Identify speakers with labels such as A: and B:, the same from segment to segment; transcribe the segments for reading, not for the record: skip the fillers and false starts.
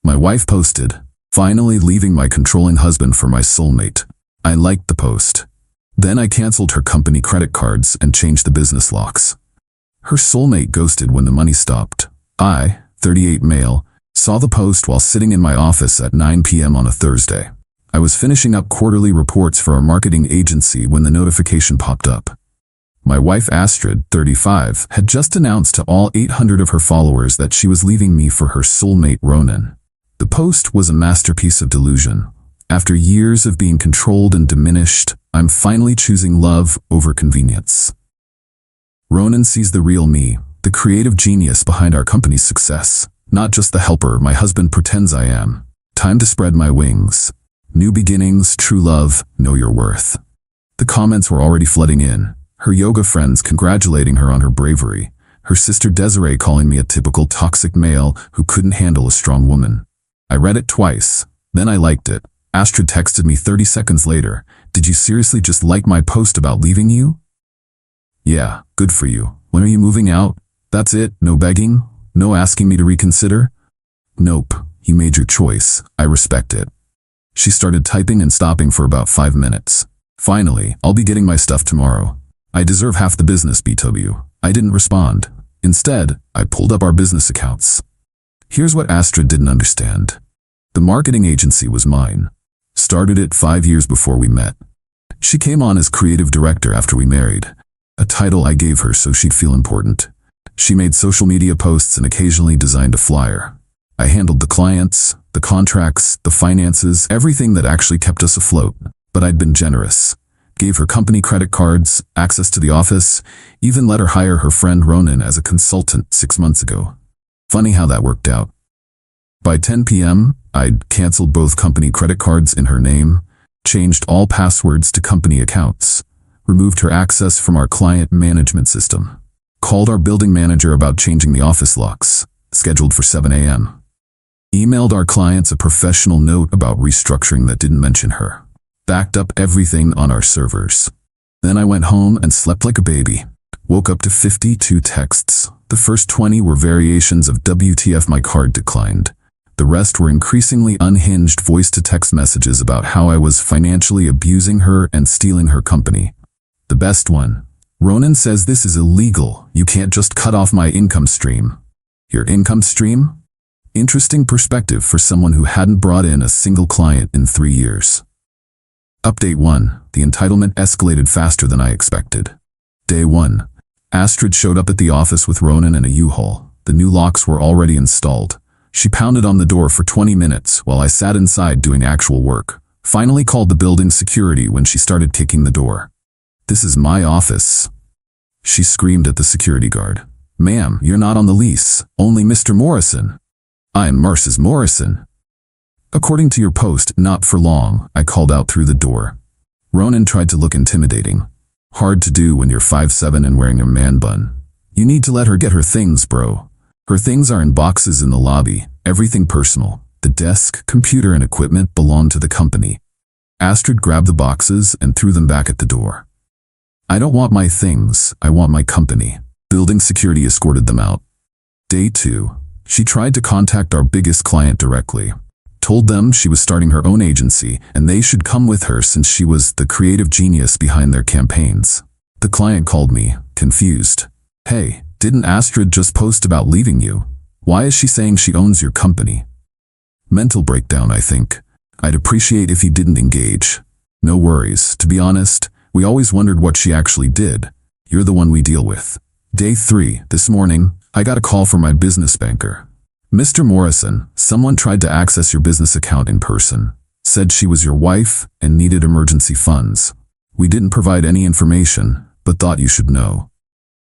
A: My wife posted, "Finally leaving my controlling husband for my soulmate." I liked the post. Then I canceled her company credit cards and changed the business locks. Her soulmate ghosted when the money stopped. I, 38 male, saw the post while sitting in my office at 9 p.m. on a Thursday. I was finishing up quarterly reports for our marketing agency when the notification popped up. My wife Astrid, 35, had just announced to all 800 of her followers that she was leaving me for her soulmate Ronan. The post was a masterpiece of delusion. After years of being controlled and diminished, I'm finally choosing love over convenience. Ronan sees the real me, the creative genius behind our company's success, not just the helper my husband pretends I am. Time to spread my wings. New beginnings, true love, know your worth. The comments were already flooding in. Her yoga friends congratulating her on her bravery. Her sister Desiree calling me a typical toxic male who couldn't handle a strong woman. I read it twice. Then I liked it. Astrid texted me 30 seconds later, "Did you seriously just like my post about leaving you?" "Yeah, good for you. When are you moving out?" "That's it, no begging? No asking me to reconsider?" "Nope, you made your choice. I respect it." She started typing and stopping for about 5 minutes. "Finally, I'll be getting my stuff tomorrow. I deserve half the business, BW." I didn't respond. Instead, I pulled up our business accounts. Here's what Astrid didn't understand. The marketing agency was mine. Started it 5 years before we met. She came on as creative director after we married, a title I gave her so she'd feel important. She made social media posts and occasionally designed a flyer. I handled the clients, the contracts, the finances, everything that actually kept us afloat. But I'd been generous. Gave her company credit cards, access to the office, even let her hire her friend Ronan as a consultant 6 months ago. Funny how that worked out. By 10 p.m., I'd canceled both company credit cards in her name, changed all passwords to company accounts, removed her access from our client management system, called our building manager about changing the office locks, scheduled for 7 a.m., emailed our clients a professional note about restructuring that didn't mention her, backed up everything on our servers. Then I went home and slept like a baby. Woke up to 52 texts. The first 20 were variations of "WTF, my card declined." The rest were increasingly unhinged voice-to-text messages about how I was financially abusing her and stealing her company. The best one: "Ronan says this is illegal. You can't just cut off my income stream." Your income stream? Interesting perspective for someone who hadn't brought in a single client in 3 years. Update 1. The entitlement escalated faster than I expected. Day 1. Astrid showed up at the office with Ronan and a U-Haul. The new locks were already installed. She pounded on the door for 20 minutes while I sat inside doing actual work. Finally called the building security when she started kicking the door. "This is my office," she screamed at the security guard. "Ma'am, you're not on the lease. Only Mr. Morrison." "I'm Mrs. Morrison." "According to your post, not for long," I called out through the door. Ronan tried to look intimidating. Hard to do when you're 5'7" and wearing a man bun. "You need to let her get her things, bro." Her things are in boxes in the lobby, everything personal. The desk, computer, and equipment belong to the company. Astrid grabbed the boxes and threw them back at the door. "I don't want my things, I want my company." Building security escorted them out. Day 2. She tried to contact our biggest client directly. Told them she was starting her own agency and they should come with her since she was the creative genius behind their campaigns. The client called me, confused. "Hey, didn't Astrid just post about leaving you? Why is she saying she owns your company?" Mental breakdown, I think. I'd appreciate if he didn't engage. "No worries. To be honest, we always wondered what she actually did. You're the one we deal with." Day 3. This morning, I got a call from my business banker. "Mr. Morrison, someone tried to access your business account in person. Said she was your wife and needed emergency funds. We didn't provide any information, but thought you should know.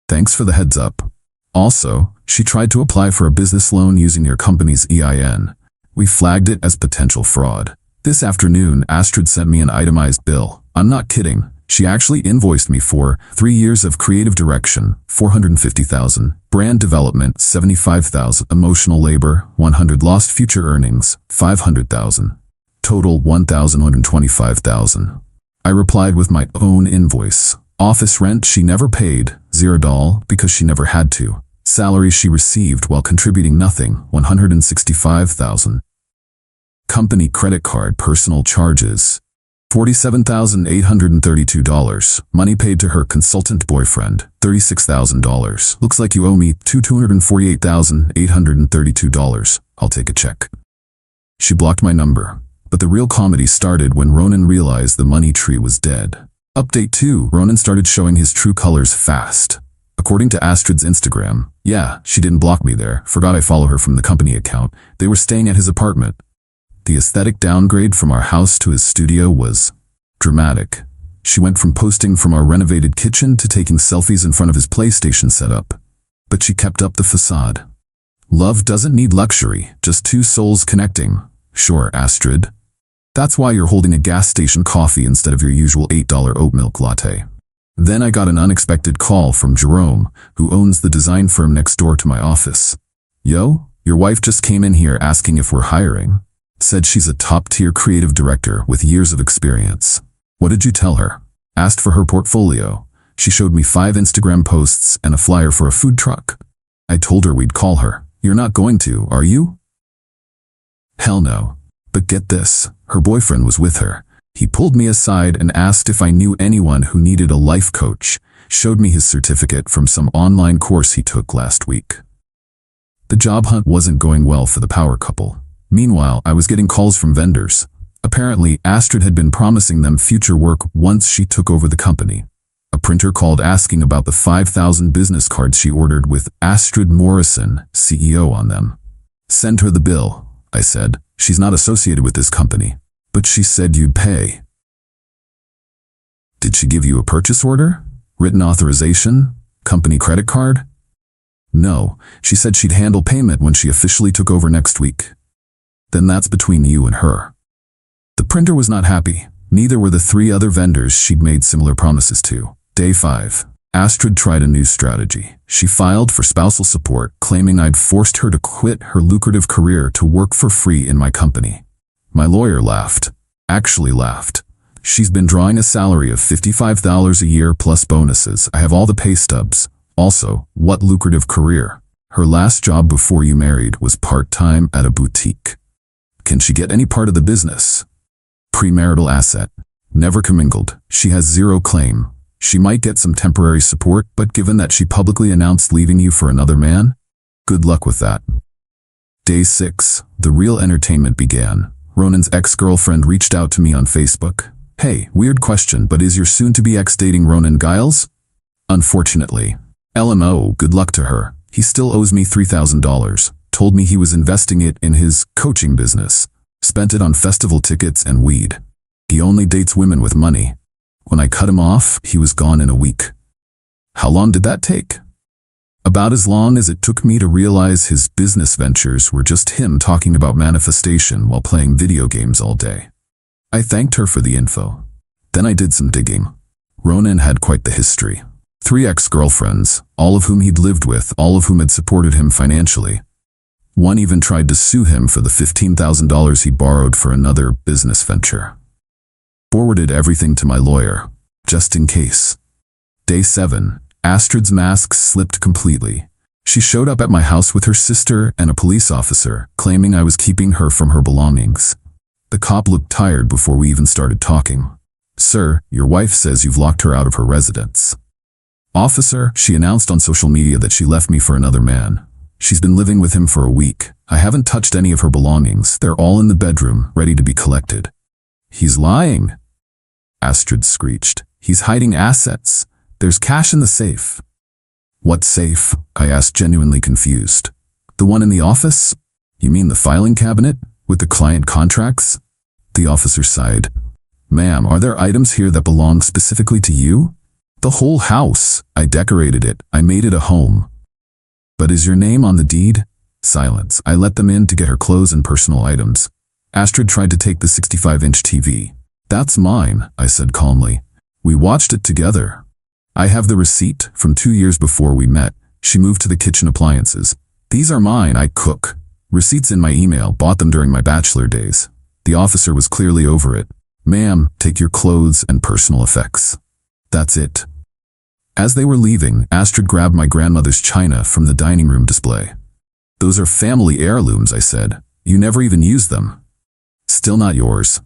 A: Thanks for the heads up. Also, she tried to apply for a business loan using your company's EIN. We flagged it as potential fraud. This afternoon, Astrid sent me an itemized bill. I'm not kidding. She actually invoiced me for 3 years of creative direction, $450,000, brand development, $75,000, emotional labor, 100, lost future earnings, $500,000, total $1,125,000. I replied with my own invoice. Office rent she never paid, $0 because she never had to. Salary she received while contributing nothing, $165,000. Company credit card personal charges. $47,832. Money paid to her consultant boyfriend. $36,000. Looks like you owe me $248,832. I'll take a check. She blocked my number. But the real comedy started when Ronan realized the money tree was dead. Update 2. Ronan started showing his true colors fast. According to Astrid's Instagram, yeah, she didn't block me there. Forgot I follow her from the company account. They were staying at his apartment. The aesthetic downgrade from our house to his studio was dramatic. She went from posting from our renovated kitchen to taking selfies in front of his PlayStation setup. But she kept up the facade. Love doesn't need luxury, just two souls connecting. Sure, Astrid. That's why you're holding a gas station coffee instead of your usual $8 oat milk latte. Then I got an unexpected call from Jerome, who owns the design firm next door to my office. Yo, your wife just came in here asking if we're hiring. Said she's a top-tier creative director with years of experience. What did you tell her? Asked for her portfolio. She showed me 5 Instagram posts and a flyer for a food truck. I told her we'd call her. You're not going to, are you? Hell no. But get this, her boyfriend was with her. He pulled me aside and asked if I knew anyone who needed a life coach, showed me his certificate from some online course he took last week. The job hunt wasn't going well for the power couple. Meanwhile, I was getting calls from vendors. Apparently, Astrid had been promising them future work once she took over the company. A printer called asking about the 5,000 business cards she ordered with Astrid Morrison, CEO, on them. Send her the bill, I said. She's not associated with this company. But she said you'd pay. Did she give you a purchase order? Written authorization? Company credit card? No, she said she'd handle payment when she officially took over next week. Then that's between you and her. The printer was not happy. Neither were the 3 other vendors she'd made similar promises to. Day 5. Astrid tried a new strategy. She filed for spousal support, claiming I'd forced her to quit her lucrative career to work for free in my company. My lawyer laughed. Actually laughed. She's been drawing a salary of $55,000 a year plus bonuses. I have all the pay stubs. Also, what lucrative career? Her last job before you married was part-time at a boutique. Can she get any part of the business? Premarital asset. Never commingled. She has 0 claim. She might get some temporary support, but given that she publicly announced leaving you for another man, good luck with that. Day 6. The real entertainment began. Ronan's ex-girlfriend reached out to me on Facebook. Hey, weird question, but is your soon-to-be ex dating Ronan Giles? Unfortunately. LMO, good luck to her. He still owes me $3,000. Told me he was investing it in his coaching business. Spent it on festival tickets and weed. He only dates women with money. When I cut him off, he was gone in a week. How long did that take? About as long as it took me to realize his business ventures were just him talking about manifestation while playing video games all day. I thanked her for the info. Then I did some digging. Ronan had quite the history. 3 ex-girlfriends, all of whom he'd lived with, all of whom had supported him financially. One even tried to sue him for the $15,000 he borrowed for another business venture. Forwarded everything to my lawyer, just in case. Day 7. Astrid's mask slipped completely. She showed up at my house with her sister and a police officer, claiming I was keeping her from her belongings. The cop looked tired before we even started talking. Sir, your wife says you've locked her out of her residence. Officer, she announced on social media that she left me for another man. She's been living with him for a week. I haven't touched any of her belongings. They're all in the bedroom, ready to be collected. He's lying, Astrid screeched. He's hiding assets. There's cash in the safe. What safe? I asked, genuinely confused. The one in the office? You mean the filing cabinet? With the client contracts? The officer sighed. Ma'am, are there items here that belong specifically to you? The whole house. I decorated it. I made it a home. But is your name on the deed? Silence. I let them in to get her clothes and personal items. Astrid tried to take the 65-inch TV. That's mine, I said calmly. We watched it together. I have the receipt from 2 years before we met. She moved to the kitchen appliances. These are mine, I cook. Receipts in my email, bought them during my bachelor days. The officer was clearly over it. Ma'am, take your clothes and personal effects. That's it. As they were leaving, Astrid grabbed my grandmother's china from the dining room display. Those are family heirlooms, I said. You never even use them. Still not yours.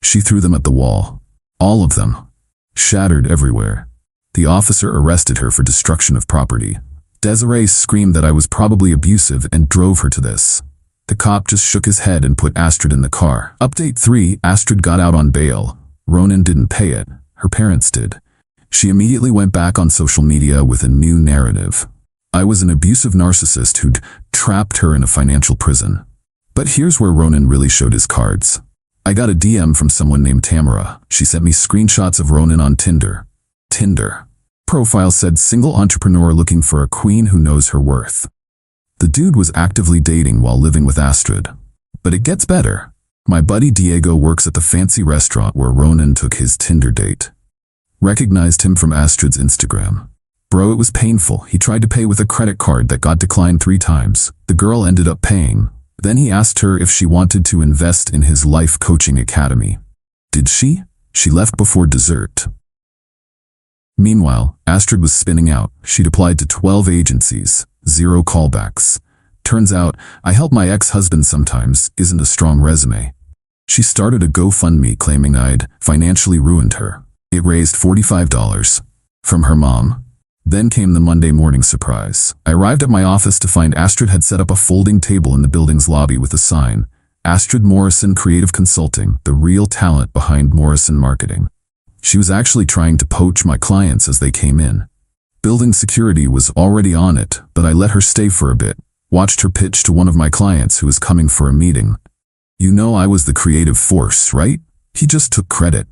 A: She threw them at the wall. All of them. Shattered everywhere. The officer arrested her for destruction of property. Desiree screamed that I was probably abusive and drove her to this. The cop just shook his head and put Astrid in the car. Update 3, Astrid got out on bail. Ronan didn't pay it. Her parents did. She immediately went back on social media with a new narrative. I was an abusive narcissist who'd trapped her in a financial prison. But here's where Ronan really showed his cards. I got a DM from someone named Tamara. She sent me screenshots of Ronan on Tinder. Profile said single entrepreneur looking for a queen who knows her worth. The dude was actively dating while living with Astrid. But it gets better. My buddy Diego works at the fancy restaurant where Ronan took his Tinder date. Recognized him from Astrid's Instagram. Bro, it was painful. He tried to pay with a credit card that got declined 3 times. The girl ended up paying. Then he asked her if she wanted to invest in his life coaching academy. Did she? She left before dessert. Meanwhile, Astrid was spinning out. She'd applied to 12 agencies, 0 callbacks. Turns out, I help my ex-husband sometimes isn't a strong resume. She started a GoFundMe claiming I'd financially ruined her. It raised $45 from her mom. Then came the Monday morning surprise. I arrived at my office to find Astrid had set up a folding table in the building's lobby with a sign, Astrid Morrison Creative Consulting, the real talent behind Morrison Marketing. She was actually trying to poach my clients as they came in. Building security was already on it, but I let her stay for a bit, watched her pitch to one of my clients who was coming for a meeting. You know I was the creative force, right? He just took credit.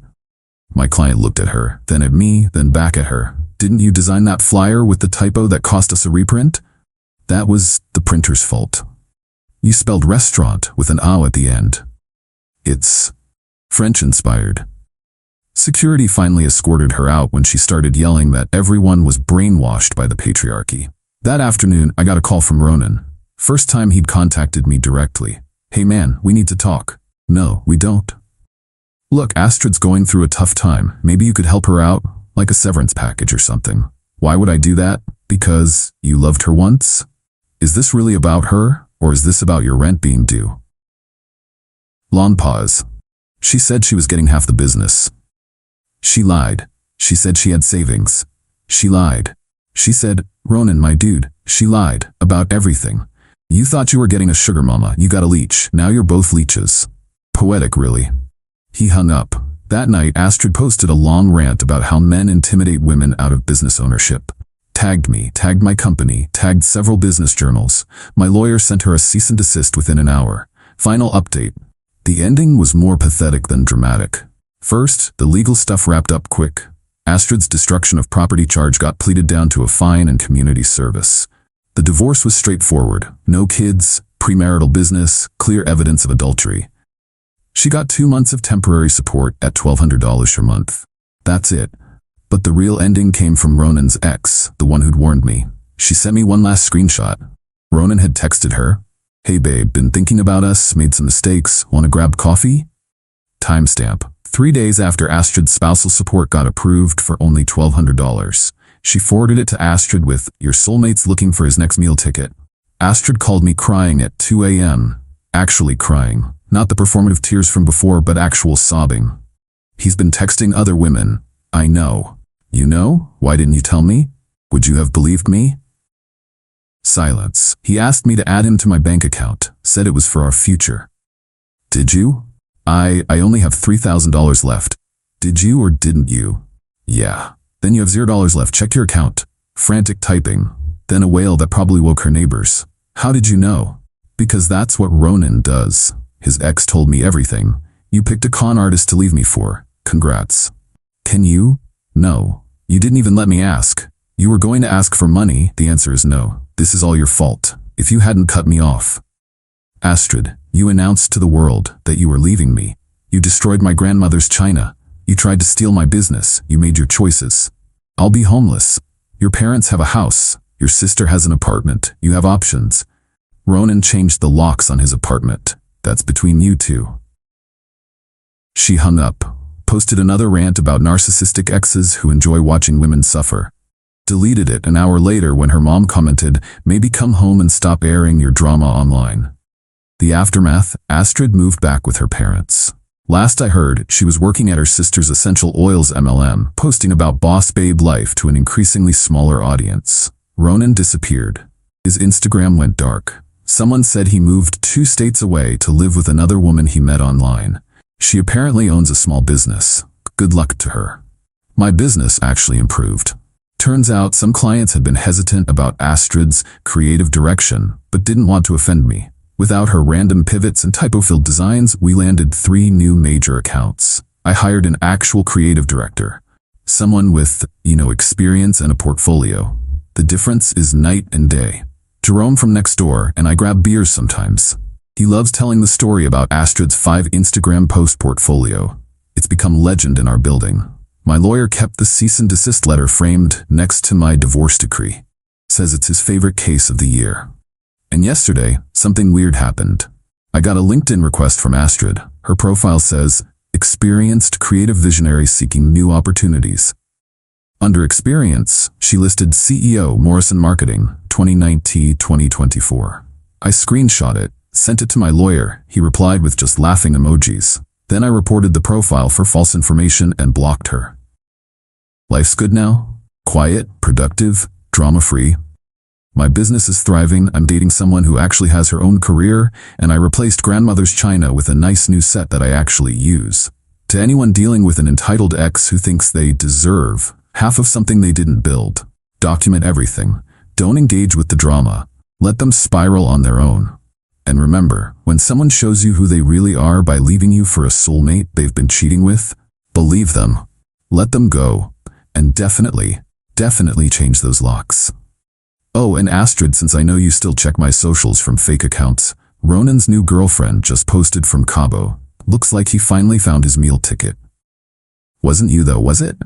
A: My client looked at her, then at me, then back at her. Didn't you design that flyer with the typo that cost us a reprint? That was the printer's fault. You spelled restaurant with an "ow" at the end. It's French-inspired. Security finally escorted her out when she started yelling that everyone was brainwashed by the patriarchy. That afternoon, I got a call from Ronan. First time he'd contacted me directly. Hey man, we need to talk. No, we don't. Look, Astrid's going through a tough time. Maybe you could help her out, like a severance package or something. Why would I do that? Because you loved her once? Is this really about her, or is this about your rent being due? Long pause. She said she was getting half the business. She lied. She said she had savings. She lied. She said, Ronan, my dude, she lied about everything. You thought you were getting a sugar mama, you got a leech, now you're both leeches. Poetic, really. He hung up. That night, Astrid posted a long rant about how men intimidate women out of business ownership. Tagged me, tagged my company, tagged several business journals. My lawyer sent her a cease and desist within an hour. Final update. The ending was more pathetic than dramatic. First, the legal stuff wrapped up quick. Astrid's destruction of property charge got pleaded down to a fine and community service. The divorce was straightforward. No kids, premarital business, clear evidence of adultery. She got 2 months of temporary support at $1,200 per month. That's it. But the real ending came from Ronan's ex, the one who'd warned me. She sent me one last screenshot. Ronan had texted her, "Hey babe, been thinking about us, made some mistakes, wanna grab coffee?" Timestamp. 3 days after Astrid's spousal support got approved for only $1,200. She forwarded it to Astrid with, "Your soulmate's looking for his next meal ticket." Astrid called me crying at 2 a.m. Actually crying. Not the performative tears from before, but actual sobbing. "He's been texting other women." "I know." "You know? Why didn't you tell me? Would you have believed me?" Silence. "He asked me to add him to my bank account, said it was for our future." "Did you?" I only have $3,000 left." "Did you or didn't you?" "Yeah." "Then you have $0 left, check your account." Frantic typing. Then a wail that probably woke her neighbors. "How did you know?" "Because that's what Ronan does. His ex told me everything. You picked a con artist to leave me for. Congrats." "Can you?" "No. You didn't even let me ask. You were going to ask for money. The answer is no. This is all your fault. If you hadn't cut me off." "Astrid, you announced to the world that you were leaving me. You destroyed my grandmother's china. You tried to steal my business. You made your choices. I'll be homeless. Your parents have a house. Your sister has an apartment. You have options. Ronan changed the locks on his apartment. That's between you two." She hung up, posted another rant about narcissistic exes who enjoy watching women suffer. Deleted it an hour later when her mom commented, "Maybe come home and stop airing your drama online." The aftermath, Astrid moved back with her parents. Last I heard, she was working at her sister's essential oils MLM, posting about boss babe life to an increasingly smaller audience. Ronan disappeared. His Instagram went dark. Someone said he moved 2 states away to live with another woman he met online. She apparently owns a small business. Good luck to her. My business actually improved. Turns out some clients had been hesitant about Astrid's creative direction, but didn't want to offend me. Without her random pivots and typo-filled designs, we landed 3 new major accounts. I hired an actual creative director. Someone with, experience and a portfolio. The difference is night and day. Jerome from next door and I grab beers sometimes. He loves telling the story about Astrid's 5 Instagram post portfolio. It's become legend in our building. My lawyer kept the cease and desist letter framed next to my divorce decree. Says it's his favorite case of the year. And yesterday, something weird happened. I got a LinkedIn request from Astrid. Her profile says, experienced creative visionary seeking new opportunities. Under experience, she listed CEO Morrison Marketing, 2019-2024. I screenshot it, sent it to my lawyer. He replied with just laughing emojis. Then I reported the profile for false information and blocked her. Life's good now? Quiet, productive, drama-free. My business is thriving. I'm dating someone who actually has her own career, and I replaced grandmother's china with a nice new set that I actually use. To anyone dealing with an entitled ex who thinks they deserve half of something they didn't build, document everything. Don't engage with the drama. Let them spiral on their own. And remember, when someone shows you who they really are by leaving you for a soulmate they've been cheating with, believe them. Let them go. And definitely change those locks. Oh, and Astrid, since I know you still check my socials from fake accounts, Ronan's new girlfriend just posted from Cabo. Looks like he finally found his meal ticket. Wasn't you though, was it?